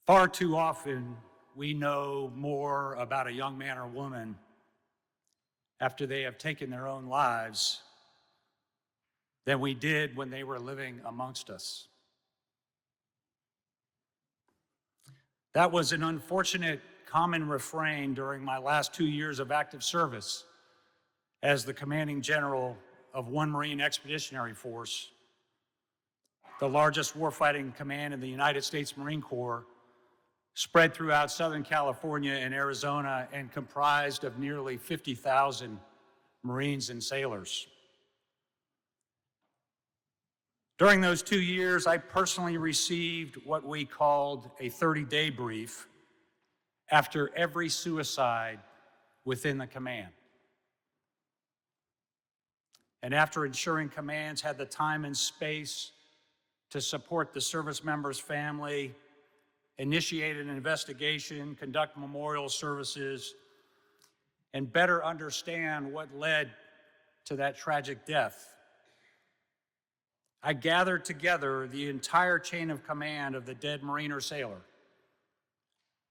Far too often, we know more about a young man or woman after they have taken their own lives than we did when they were living amongst us. That was an unfortunate common refrain during my last 2 years of active service as the commanding general of I Marine Expeditionary Force, the largest warfighting command in the United States Marine Corps, spread throughout Southern California and Arizona and comprised of nearly 50,000 Marines and sailors. During those 2 years, I personally received what we called a 30-day brief after every suicide within the command. And after ensuring commands had the time and space to support the service member's family, initiate an investigation, conduct memorial services, and better understand what led to that tragic death, I gathered together the entire chain of command of the dead Marine or sailor,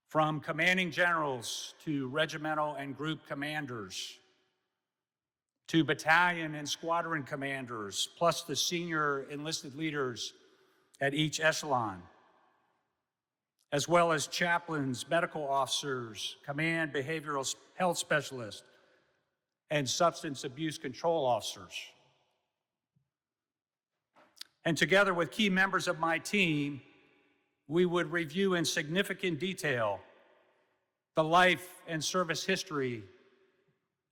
from commanding generals to regimental and group commanders, to battalion and squadron commanders, plus the senior enlisted leaders at each echelon, as well as chaplains, medical officers, command behavioral health specialists, and substance abuse control officers. And together with key members of my team, we would review in significant detail the life and service history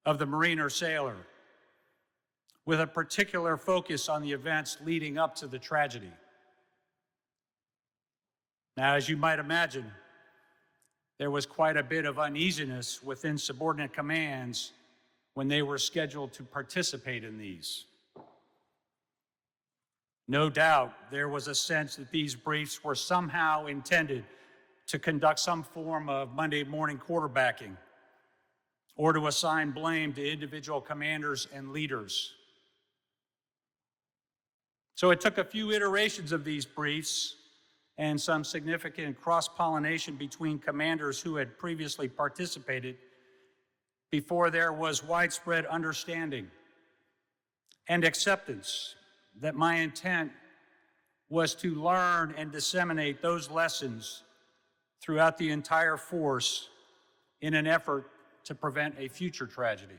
of the Marine or sailor, with a particular focus on the events leading up to the tragedy. Now, as you might imagine, there was quite a bit of uneasiness within subordinate commands when they were scheduled to participate in these. No doubt, there was a sense that these briefs were somehow intended to conduct some form of Monday morning quarterbacking or to assign blame to individual commanders and leaders. So it took a few iterations of these briefs and some significant cross-pollination between commanders who had previously participated before there was widespread understanding and acceptance that my intent was to learn and disseminate those lessons throughout the entire force in an effort to prevent a future tragedy.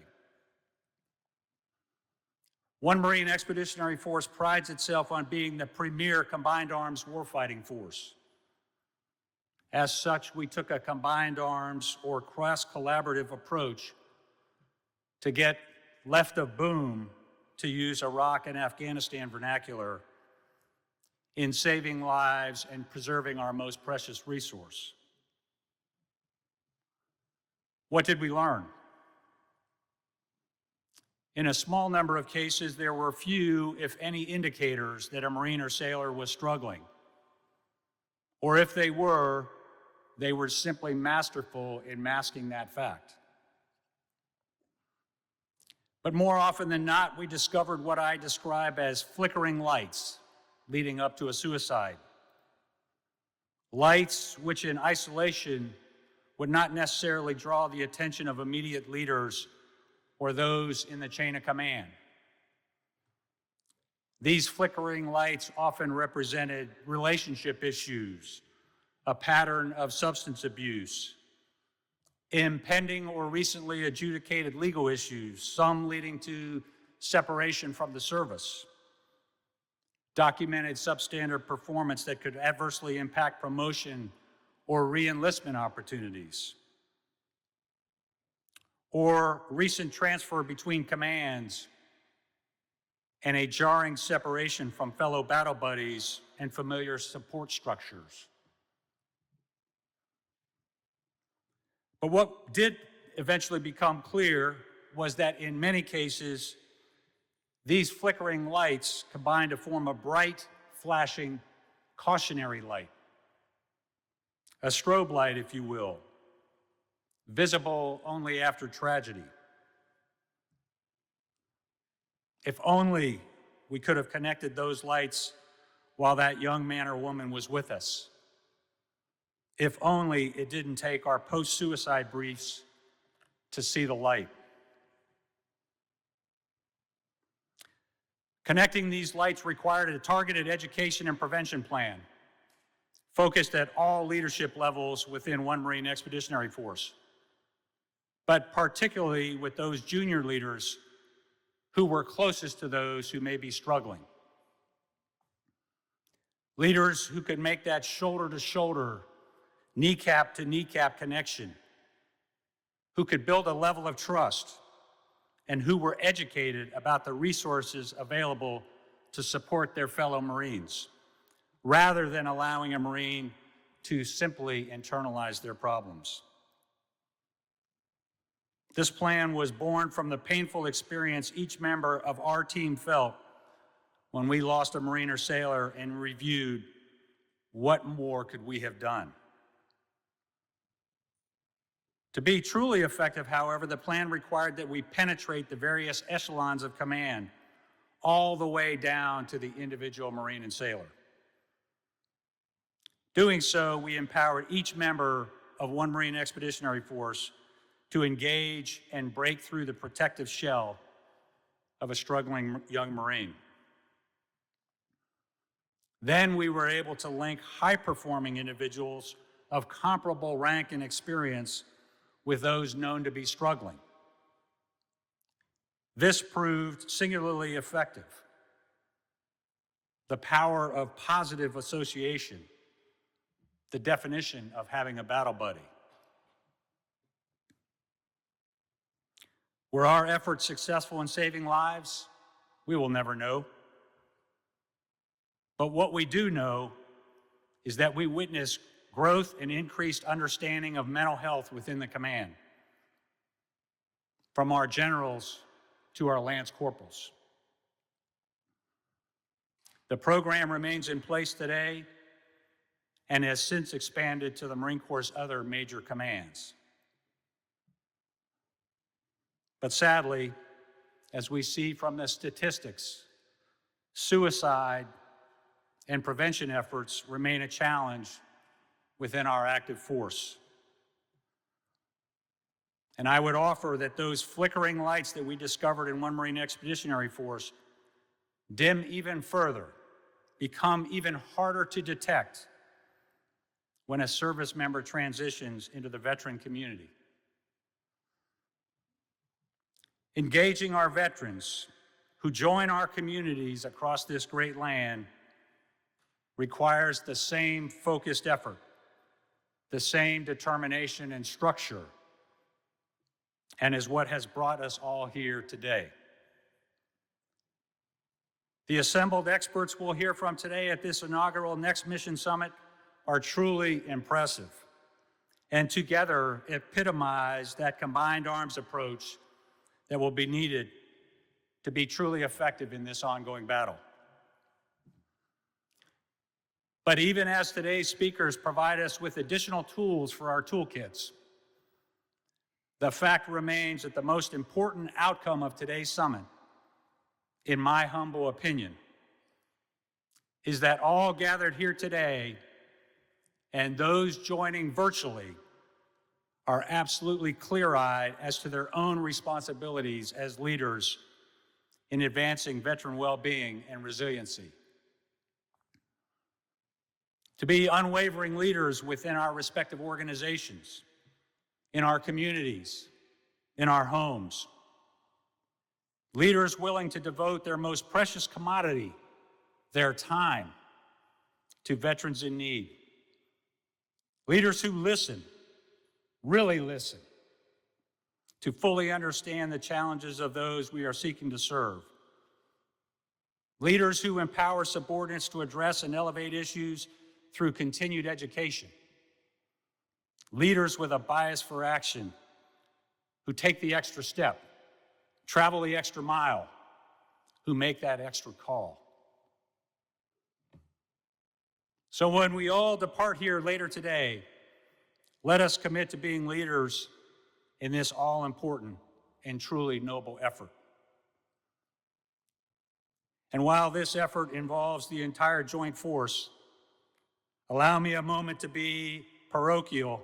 I Marine Expeditionary Force prides itself on being the premier combined arms warfighting force. As such, we took a combined arms or cross-collaborative approach to get left of boom, to use Iraq and Afghanistan vernacular, in saving lives and preserving our most precious resource. What did we learn? In a small number of cases, there were few, if any, indicators that a Marine or sailor was struggling. Or if they were simply masterful in masking that fact. But more often than not, we discovered what I describe as flickering lights leading up to a suicide. Lights which in isolation would not necessarily draw the attention of immediate leaders or those in the chain of command. These flickering lights often represented relationship issues, a pattern of substance abuse, impending or recently adjudicated legal issues, some leading to separation from the service, documented substandard performance that could adversely impact promotion or re-enlistment opportunities, or recent transfer between commands and a jarring separation from fellow battle buddies and familiar support structures. But what did eventually become clear was that in many cases, these flickering lights combined to form a bright, flashing, cautionary light. A strobe light, if you will, visible only after tragedy. If only we could have connected those lights while that young man or woman was with us. if only it didn't take our post-suicide briefs to see the light. Connecting these lights required a targeted education and prevention plan focused at all leadership levels within I Marine Expeditionary Force, but particularly with those junior leaders who were closest to those who may be struggling. Leaders who could make that shoulder-to-shoulder, kneecap-to-kneecap connection, who could build a level of trust, and who were educated about the resources available to support their fellow Marines, rather than allowing a Marine to simply internalize their problems. This plan was born from the painful experience each member of our team felt when we lost a Marine or sailor and reviewed what more could we have done. To be truly effective, however, the plan required that we penetrate the various echelons of command all the way down to the individual Marine and sailor. Doing so, we empowered each member of I Marine Expeditionary Force to engage and break through the protective shell of a struggling young Marine. Then we were able to link high-performing individuals of comparable rank and experience with those known to be struggling. This proved singularly effective. The power of positive association, the definition of having a battle buddy. Were our efforts successful in saving lives? We will never know. But what we do know is that we witnessed growth and increased understanding of mental health within the command, from our generals to our lance corporals. The program remains in place today and has since expanded to the Marine Corps' other major commands. But sadly, as we see from the statistics, suicide and prevention efforts remain a challenge within our active force. And I would offer that those flickering lights that we discovered in I Marine Expeditionary Force dim even further, become even harder to detect when a service member transitions into the veteran community. Engaging our veterans who join our communities across this great land requires the same focused effort, the same determination and structure, and is what has brought us all here today. The assembled experts we'll hear from today at this inaugural Next Mission Summit are truly impressive, and together epitomize that combined arms approach that will be needed to be truly effective in this ongoing battle. But even as today's speakers provide us with additional tools for our toolkits, the fact remains that the most important outcome of today's summit, in my humble opinion, is that all gathered here today and those joining virtually are absolutely clear-eyed as to their own responsibilities as leaders in advancing veteran well-being and resiliency. To be unwavering leaders within our respective organizations, in our communities, in our homes. Leaders willing to devote their most precious commodity, their time, to veterans in need. Leaders who listen, really listen, to fully understand the challenges of those we are seeking to serve. Leaders who empower subordinates to address and elevate issues through continued education. Leaders with a bias for action who take the extra step, travel the extra mile, who make that extra call. So when we all depart here later today, let us commit to being leaders in this all-important and truly noble effort. And while this effort involves the entire joint force, allow me a moment to be parochial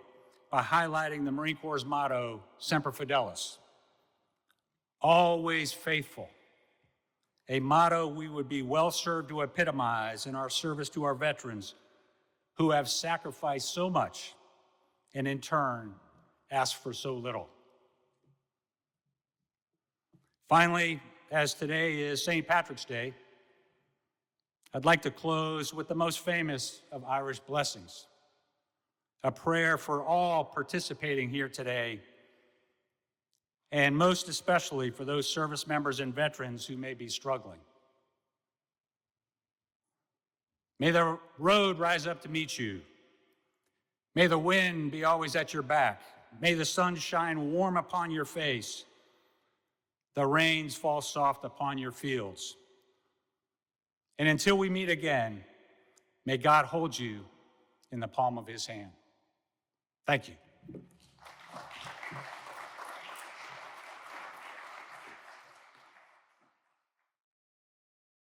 by highlighting the Marine Corps' motto, Semper Fidelis, always faithful, a motto we would be well served to epitomize in our service to our veterans who have sacrificed so much and in turn asked for so little. Finally, as today is St. Patrick's Day, I'd like to close with the most famous of Irish blessings, a prayer for all participating here today, and most especially for those service members and veterans who may be struggling. May the road rise up to meet you. May the wind be always at your back. May the sun shine warm upon your face. The rains fall soft upon your fields. And until we meet again, may God hold you in the palm of his hand. Thank you.